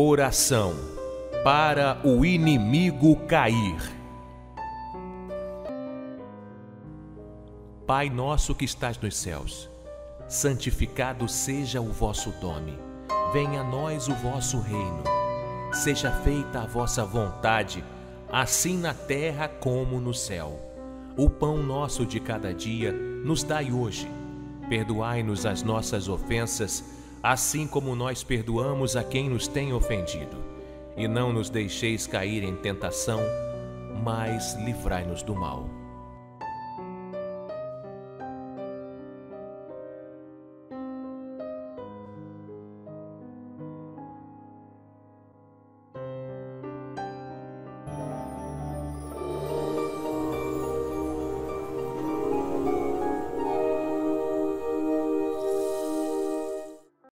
Oração para o inimigo cair. Pai nosso que estás nos céus, santificado seja o vosso nome. Venha a nós o vosso reino. Seja feita a vossa vontade, assim na terra como no céu. O pão nosso de cada dia nos dai hoje. Perdoai-nos as nossas ofensas, assim como nós perdoamos a quem nos tem ofendido. E não nos deixeis cair em tentação, mas livrai-nos do mal.